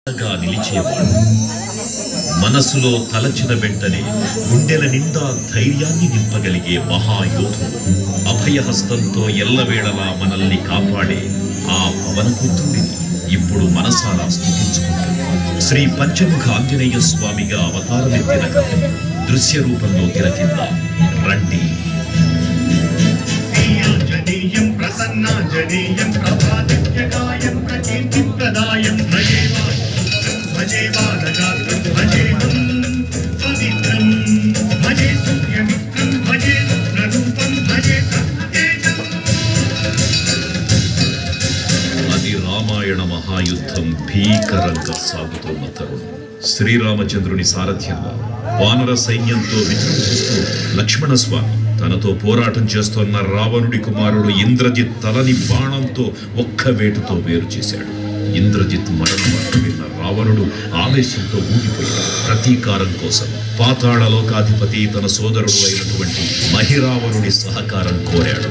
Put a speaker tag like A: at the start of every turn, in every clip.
A: నిలిచేవాడు. మనసులో తలచిన వెంటనే గుండెల నిండా ధైర్యాన్ని నింపగలిగే మహాయోధుడు. అభయహస్తంతో ఎల్లవేళలా మనల్ని కాపాడే ఆ పవనపుత్రుడిని ఇప్పుడు మనసారా స్తుతించుకుంటున్నాం. శ్రీ పంచముఖ ఆంజనేయ స్వామిగా అవతారమెత్తిన కథ దృశ్య రూపంలో తిలకిద్దాం రండి.
B: ఆంజనేయం ప్రసన్నాంజనేయం ప్రభాదిత్యకాయం ప్రకీర్తిప్రదాయం భజే బాలగాత్రం భజేహం పవిత్రం భజే సూర్యమిత్రం భజే రుద్రరూపం భజే తేజం.
A: అది రామాయణ మహాయుద్ధం భీకరంగా సాగుతున్న తరుణం. శ్రీరామచంద్రుని సారథ్యంలో వానర సైన్యంతో విజృంభిస్తూ లక్ష్మణస్వామి తనతో పోరాటం చేస్తున్న రావణుడి కుమారుడు ఇంద్రజిత్ తలని బాణంతో ఒక్క వేటుతో వేరు చేశాడు. ఇంద్రజిత్ మరణ వార్త విన్న రావణుడు ఆవేశంతో ఊగిపోయాడు. ప్రతీకారం కోసం పాతాళ లోకాధిపతి తన సోదరుడు అయినటువంటి మహిరావణుడి సహకారం కోరాడు.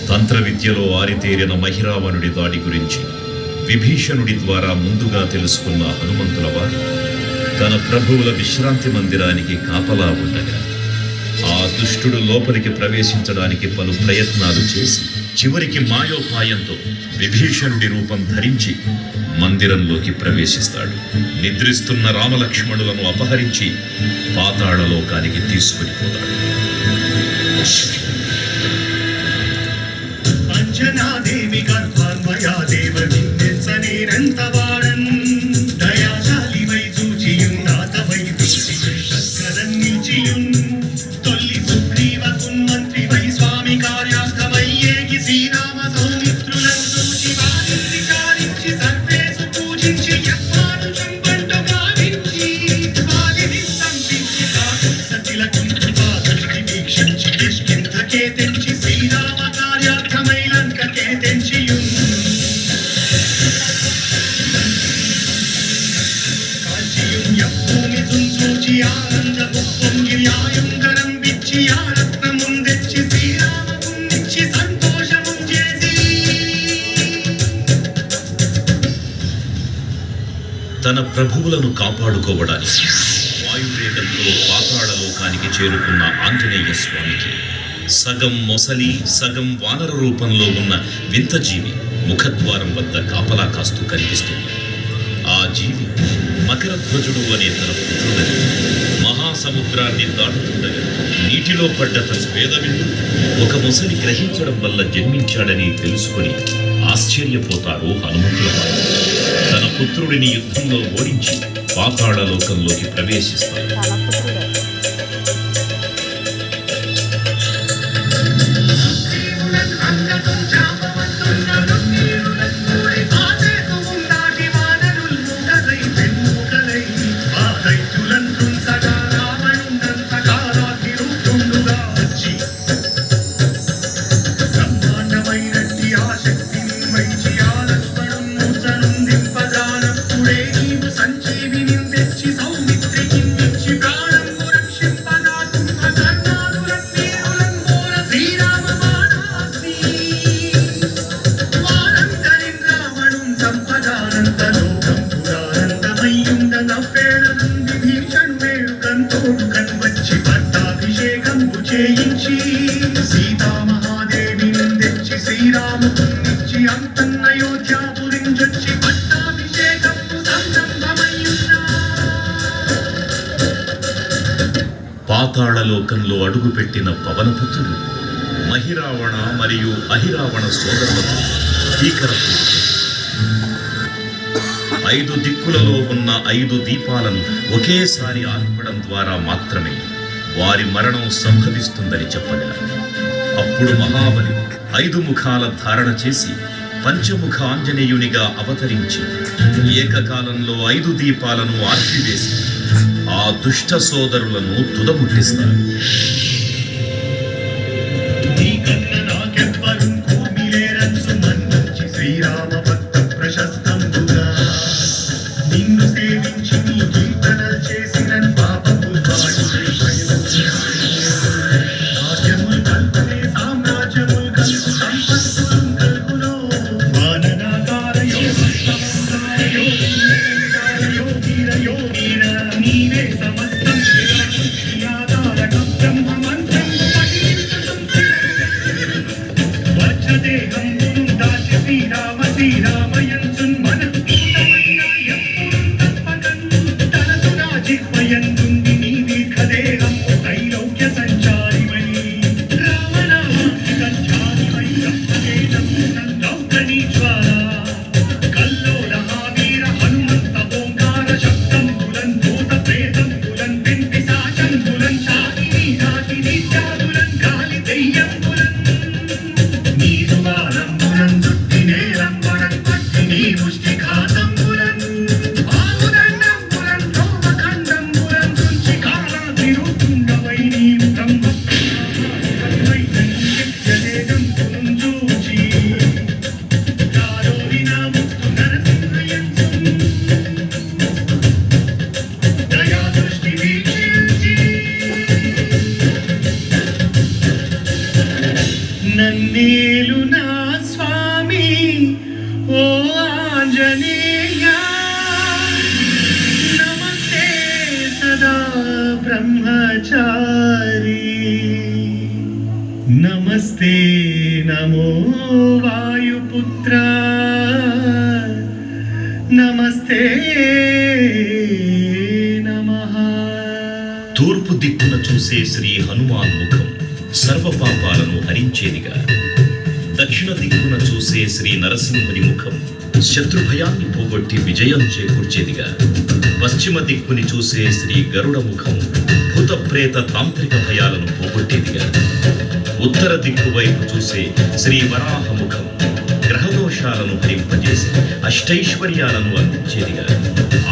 A: తంత్ర విద్యలో ఆరితేరిన మహిరావణుడి దాడి గురించి విభీషణుడి ద్వారా ముందుగా తెలుసుకున్న హనుమంతుల వారు తన ప్రభువుల విశ్రాంతి మందిరానికి కాపలా ఉండగా ఆ దుష్టుడు లోపలికి ప్రవేశించడానికి పలు ప్రయత్నాలు చేసి చివరికి మాయోపాయంతో విభీషణుడి రూపం ధరించి మందిరంలోకి ప్రవేశిస్తాడు. నిద్రిస్తున్న రామలక్ష్మణులను అపహరించి పాతాళలోకానికి తీసుకుని పోతాడు.
B: అంజనాదేవి గర్భాన్మయా దేవ నిందెంచనేరంతవాడన్ దయాశాలివై చూచియున్నాతవై శస్కరన్ నిలిచియున్ తొల్లి సుగ్రీవకున్ మంత్రివై స్వామి కార్యార్థమై ఏగి శ్రీరామ సౌమిత్రులను చూచి వారిని చారించి సర్వేసు పూజించి యత్నాను చంపంటు గావించి వారిని సంపించి కాకు సతిలకు కృపాదృష్టి వీక్షించి కిష్కింధకే తెంచి శ్రీరామ కార్యార్థమై లంకకే తెంచియున్ కాల్చియున్ యప్పూమి తుంచూచి ఆనంద ఉప్పొంగిర్యాయుంగరం విచ్చి ఆ రత్నముందెచ్చి శ్రీరామముందిచ్చి సంతోషము చేసి
A: తన ప్రభువులను కాపాడుకోవడానికి వాయువేగంతో పాతాళలోకానికి చేరుకున్న ఆంజనేయ స్వామికి సగం మొసలి సగం వానర రూపంలో ఉన్న వింత జీవి ముఖద్వారం వద్ద కాపలా కాస్తూ కనిపిస్తుంది. ఆ జీవి మకరధ్వజుడు అనే తన పుత్రుడని మహాసముద్రాన్ని దాటుతుండగా నీటిలో పడ్డ తన వేదవిందు ఒక మొసలి గ్రహించడం వల్ల జన్మించాడని తెలుసుకుని ఆశ్చర్యపోతారు హనుమంతుల వారు. తన పుత్రుడిని యుద్ధంలో ఓడించి పాతాళలోకంలోకి ప్రవేశిస్తారు. చేయించి సీతామహాదేవి తెచ్చి శ్రీరామునిచ్చి అంతన్నయోధ్యాపురించొచ్చి పట్టాభిషేకము సంరంభమయ్యున్నా. పాతాళలోకంలో అడుగుపెట్టిన పవనపుత్రుడు మహిరావణ మరియు అహిరావణ సోదరులకు భీకరపు 5 దిక్కులలో ఉన్న 5 దీపాలను ఒకేసారి ఆర్పడం ద్వారా మాత్రమే వారి మరణం సంభవిస్తుందని చెప్పగలరు. అప్పుడు మహాబలి 5 ముఖాల ధారణ చేసి పంచముఖ ఆంజనేయునిగా అవతరించి ఏకకాలంలో 5 దీపాలను ఆర్పివేసి ఆ దుష్ట సోదరులను తుదముట్టిస్తారు.
B: నీకన్న నాకెవ్వరు కూర్మిలేరచ్చు మన్నించి శ్రీరామ భక్త ప్రశస్తంబుగా నిన్ను సేవించి నీ కీర్తనలు చేసిన పాపములు రాజ్యములు కల్పనే సామ్రాజ్యములు కల్పు సంపత్తులు కల్పులో వాననాకార యోగీర నీవే సమస్తం శ్రీయాధారకం బ్రహ్మ మంత్రం వజ్రదేహంబును దాచి శ్రీరామయంచున్ మనకు పూతమైన ఎప్పుడు తప్పకన్ తనసు నా జిహ్వయందుంది నీ దీర్ఘదేహము త్రైలోక్య సంచారివై రామనామాకి సంచారివై రక్తకేతమునం రౌద్రనీ జ్వాల కల్లోల హావీర హనుమంత ఓంకార శబ్దంబులన్ భూత ప్రేతంబులన్ పిశాచంబులన్ శాకినీ ఘాకినీ జాతులన్ గాలి దెయ్యంబులన్ నీరువాలంబులన్ దుట్టినేలంబులన్ పట్టినీ ముష్టిఘాతంబులన్ ఆవుదండంబులన్ రోమఖండంబులన్ తుంచి కాలాగ్నిరుతుండవై నీవు బ్రహ్మవైతం యజ్ఞదేగంబులను చూచి కారోరి నా ముక్కు నరసింహయంచున్ దయా దృష్టి వీక్షించి నన్నేలు నా స్వామి ఓ ఆంజనేయ నమస్తే సదా బ్రహ్మచారి నమస్తే నమో వాయుపుత్ర నమస్తే నమః.
A: తూర్పు దిక్కున చూసే శ్రీ హనుమాన్ ముఖం సర్వ పాపాలను హరించేదిగా, దక్షిణ దిక్కున చూసే శ్రీ నరసింహుని ముఖం శత్రు భయాన్ని పోగొట్టి విజయం చేకూర్చేదిగా, పశ్చిమ దిక్కుని చూసే శ్రీ గరుడ ముఖం భూత ప్రేత తాంత్రిక భయాలను పోగొట్టేదిగా, ఉత్తర దిక్కు వైపు చూసే శ్రీ వరాహ ముఖం గ్రహదోషాలను హరింపజేసి అష్టైశ్వర్యాలను అందించేదిగా,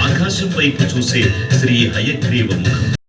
A: ఆకాశం వైపు చూసే శ్రీ హయగ్రీవ ముఖం